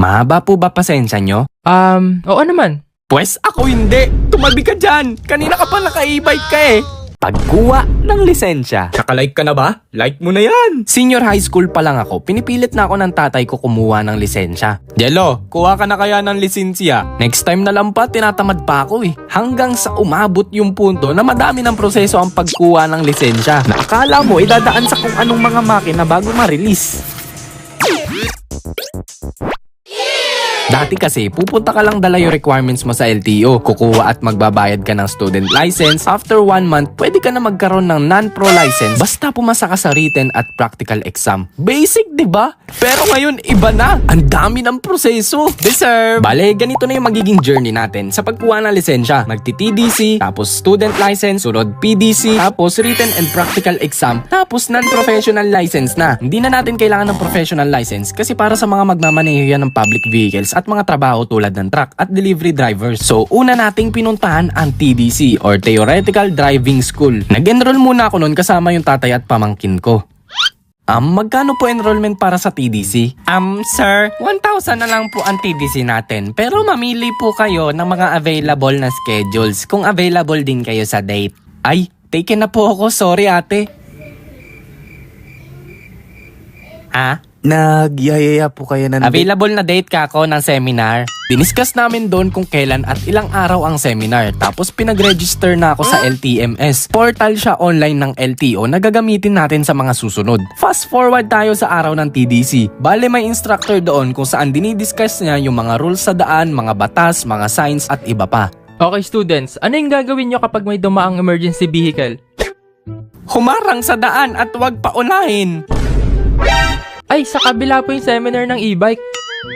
Mahaba po ba pasensya nyo? Oo naman. Pwes ako hindi. Tumabi ka dyan. Kanina ka pa naka-e-bike ka eh. Pagkuha ng lisensya. Nakalike ka na ba? Like mo na yan. Senior high school pa lang ako. Pinipilit na ako ng tatay ko kumuha ng lisensya. Jello, kuha ka na kaya ng lisensya? Next time na lang pa, tinatamad pa ako eh. Hanggang sa umabot yung punto na madami ng proseso ang pagkuha ng lisensya. Na akala mo, idadaan sa kung anong mga makina bago ma-release. Dati kasi, pupunta ka lang dala yung requirements mo sa LTO, kukuha at magbabayad ka ng student license. After 1 month, pwede ka na magkaroon ng non-pro license basta pumasa ka sa written at practical exam. Basic, di ba? Pero ngayon, iba na. Ang dami ng proseso. Deserve! Bale, ganito na yung magiging journey natin sa pagkuha ng lisensya. Magti-TDC, tapos student license, sunod PDC, tapos written and practical exam, tapos non-professional license na. Hindi na natin kailangan ng professional license kasi para sa mga magmamaneho yan ng public vehicles at mga trabaho tulad ng truck at delivery drivers. So, una nating pinuntahan ang TDC or Theoretical Driving School. Nag-enroll muna ako noon kasama yung tatay at pamangkin ko. Magkano po enrollment para sa TDC? Sir, 1,000 na lang po ang TDC natin. Pero mamili po kayo ng mga available na schedules kung available din kayo sa date. Ay, taken na po ako. Sorry ate. Nagyayaya po kayo ng available na date ka ako ng seminar. Diniscuss namin doon kung kailan at ilang araw ang seminar. Tapos pinag-register na ako sa LTMS. Portal siya online ng LTO na gagamitin natin sa mga susunod. Fast forward tayo sa araw ng TDC. Bale may instructor doon kung saan dinidiscuss niya yung mga rules sa daan, mga batas, mga signs at iba pa. Okay students, ano yung gagawin nyo kapag may dumaang emergency vehicle? Humarang sa daan at huwag paunahin. Ay, sa kabila po yung seminar ng e-bike.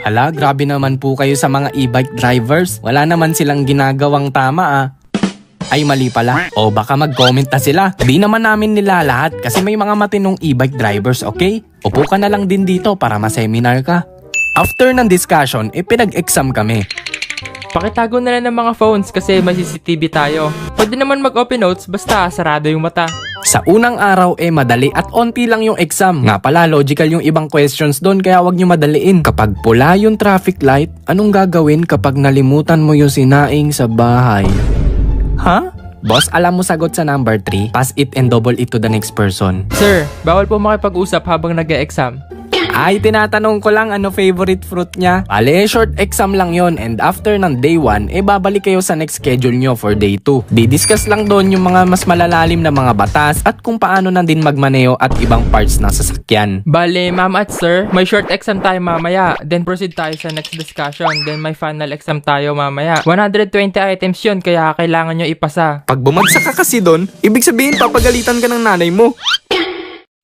Hala, grabe naman po kayo sa mga e-bike drivers. Wala naman silang ginagawang tama Ay, mali pala. O baka mag-comment na sila. Di naman namin nila lahat kasi may mga matinong e-bike drivers, okay? Upo ka na lang din dito para ma-seminar ka. After ng discussion, pinag-exam kami. Pakitago na lang ng mga phones kasi may CCTV tayo. Pwede naman mag-open notes basta sarado yung mata. Sa unang araw madali at onti lang yung exam. Nga pala, logical yung ibang questions doon kaya wag nyo madaliin. Kapag pula yung traffic light, anong gagawin kapag nalimutan mo yung sinaing sa bahay? Boss, alam mo sagot sa number 3? Pass it and double it to the next person. Sir, bawal po makipag-usap habang nag-e-exam. Ay, tinatanong ko lang ano favorite fruit niya. Bale, short exam lang yon and after ng day 1, babalik kayo sa next schedule nyo for day 2. Di-discuss lang doon yung mga mas malalalim na mga batas at kung paano na din magmaneho at ibang parts ng sasakyan. Bale, ma'am at sir, may short exam tayo mamaya. Then proceed tayo sa next discussion. Then may final exam tayo mamaya. 120 items yun, kaya kailangan nyo ipasa. Pag bumagsak ka kasi doon, ibig sabihin papagalitan ka ng nanay mo.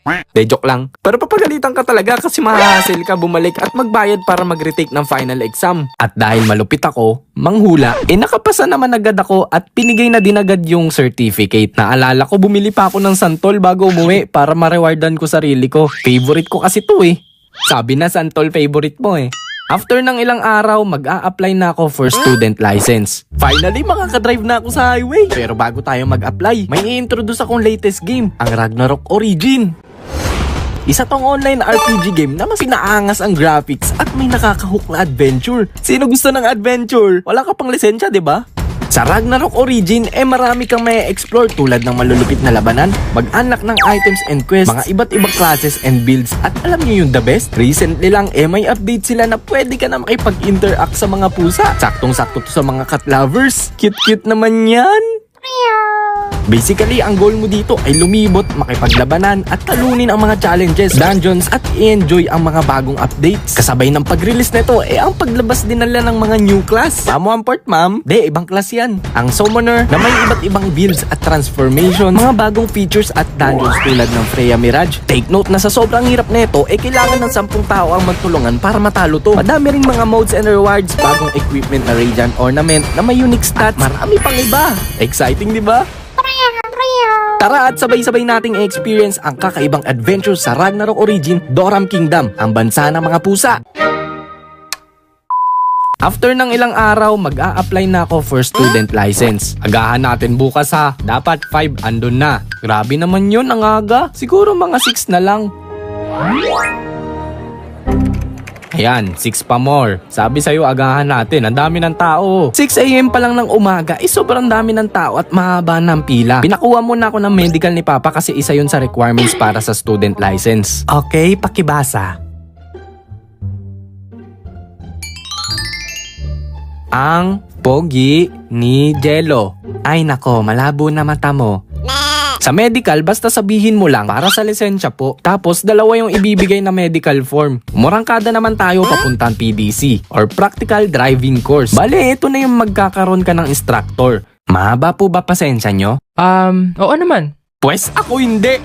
De, joke lang. Pero papagalitan ka talaga kasi mahahasil ka bumalik at magbayad para mag-retake ng final exam. At dahil malupit ako, manghula, nakapasa naman agad ako at pinigay na din agad yung certificate. Naalala ko, bumili pa ako ng santol bago umuwi para ma-rewardan ko sarili ko. Favorite ko kasi to Sabi na santol favorite mo After ng ilang araw, mag-a-apply na ako for student license. Finally, makakadrive na ako sa highway. Pero bago tayo mag-apply, may i-introduce akong latest game, ang Ragnarok Origin. Isa tong online RPG game na mas pinaangas ang graphics at may nakakahook na adventure. Sino gusto ng adventure? Wala ka pang lisensya, di ba? Sa Ragnarok Origin, marami kang may explore tulad ng malulupit na labanan, mag-unlock ng items and quests, mga iba't ibang classes and builds. At alam niyo yung the best? Recently lang, may update sila na pwede ka na makipag-interact sa mga pusa. Saktong-sakto to sa mga cat lovers. Cute-cute naman yan! Basically, ang goal mo dito ay lumibot, makipaglabanan at talunin ang mga challenges, dungeons at i-enjoy ang mga bagong updates. Kasabay ng pag-release nito, ang paglabas din nila ng mga new class. Mamo ang port, ma'am? De, ibang class yan. Ang Summoner na may iba't ibang builds at transformations, mga bagong features at dungeons tulad ng Freya Mirage. Take note na sa sobrang hirap nito, kailangan ng 10 tao ang magtulungan para matalo to. Madami ring mga modes and rewards, bagong equipment na Radiant Ornament na may unique stats, marami pang iba. Exciting, di ba? Tara at sabay-sabay nating i-experience ang kakaibang adventure sa Ragnarok Origin, Doram Kingdom, ang bansa ng mga pusa. After ng ilang araw, mag-a-apply na ako for student license. Agahan natin bukas dapat 5 andun na. Grabe naman yun, ang aga. Siguro mga 6 na lang. Ayan, 6 pa more. Sabi sa'yo, agahan natin. Ang dami ng tao. 6 a.m. pa lang ng umaga, sobrang dami ng tao at mahaba ng pila. Pinakuha muna ako ng medical ni Papa kasi isa yun sa requirements para sa student license. Okay, pakibasa. Ang pogi ni Jello. Ay nako, malabo na mata mo. Sa medical, basta sabihin mo lang para sa lisensya po. Tapos, dalawa yung ibibigay na medical form. Umurangkada naman tayo papuntang PDC or Practical Driving Course. Bale, ito na yung magkakaroon ka ng instructor. Mahaba po ba pasensya nyo? Oo naman. Pwes ako hindi.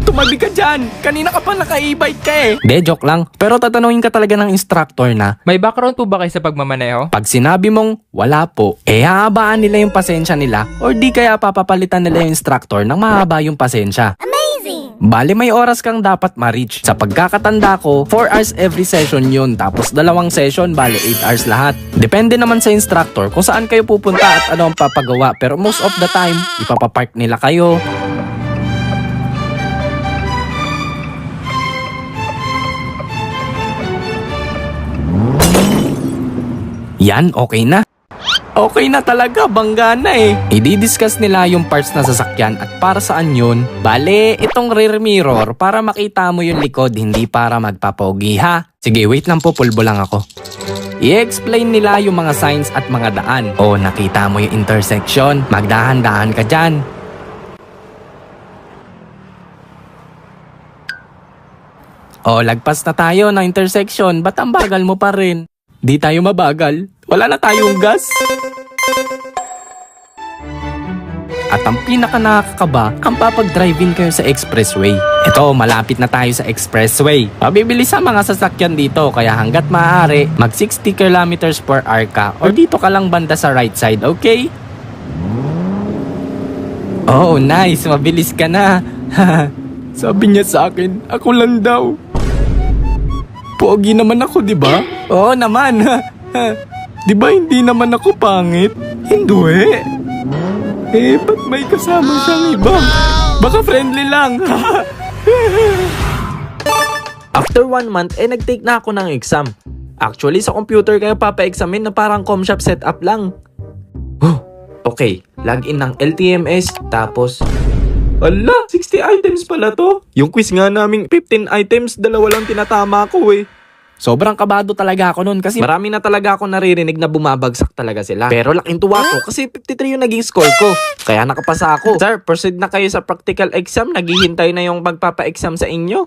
Tumabi ka dyan. Kanina ka pa naka-e-bike ka eh. De, joke lang. Pero tatanungin ka talaga ng instructor na, May background po ba kayo sa pagmamaneho? pag sinabi mong wala po, hahabaan nila yung pasensya nila or di kaya papapalitan nila yung instructor ng mahaba yung pasensya. Amazing! Bale may oras kang dapat ma-reach. Sa pagkakatanda ko, 4 hours every session yun. Tapos 2 session, bale 8 hours lahat. Depende naman sa instructor kung saan kayo pupunta at ano ang papagawa. Pero most of the time, ipapapark nila kayo. Yan, okay na. Okay na talaga, bangga na eh. I-discuss nila yung parts na sasakyan at para saan yun. Bale, itong rear mirror para makita mo yung likod, hindi para magpapogi ha. Sige, wait lang po, pulbo lang ako. I-explain nila yung mga signs at mga daan. O, nakita mo yung intersection, magdahan-dahan ka dyan. O, lagpas na tayo ng intersection, ba't ang bagal mo pa rin? Di tayo mabagal. Wala na tayong gas. At ang pinaka nakakaba, ang papag-driving kayo sa expressway. Ito, malapit na tayo sa expressway. Mabibilis ang mga sasakyan dito, kaya hanggat maaari, mag 60 kilometers per hour ka or dito ka lang banda sa right side, okay? Oh, nice. Mabilis ka na. Sabi niya sa akin, ako lang daw. Pogi naman ako, di ba? Oo naman. Di ba hindi naman ako pangit? Hindi. Ba't may kasama siyang iba? Baka friendly lang. After 1 month, nag-take na ako ng exam. Actually, sa computer kayo papa-examine na parang ComShop setup lang. Okay, login ng LTMS, tapos... Ala, 60 items pala to. Yung quiz nga naming 15 items, 2 lang tinatama ko eh. Sobrang kabado talaga ako nun kasi marami na talaga ako naririnig na bumabagsak talaga sila. Pero laking tuwa ko kasi 53 yung naging score ko. Kaya nakapasa ako. Sir, proceed na kayo sa practical exam. Naghihintay na yung magpapa-exam sa inyo.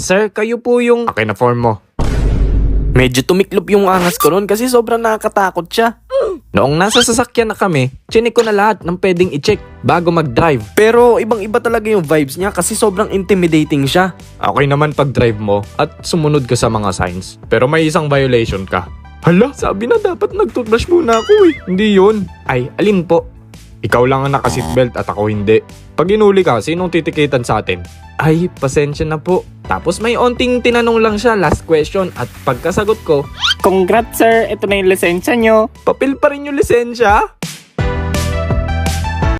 Sir, kayo po yung... Okay na form mo. Medyo tumiklop yung angas ko nun kasi sobrang nakakatakot siya. Noong nasa sasakyan na kami, chinik ko na lahat ng pwedeng i-check bago mag-drive. Pero ibang-iba talaga yung vibes niya kasi sobrang intimidating siya. Okay naman pag-drive mo at sumunod ka sa mga signs. Pero may isang violation ka. Hala, sabi na dapat nag-toothbrush muna ako eh. Hindi yun. Ay, alin po? Ikaw lang ang naka-seatbelt at ako hindi. Pag inuli ka, sinong titikitan sa atin? Ay, pasensya na po. Tapos may onting tinanong lang siya, last question. At pagkasagot ko, Congrats sir, ito na yung lisensya nyo. papel pa rin yung lisensya?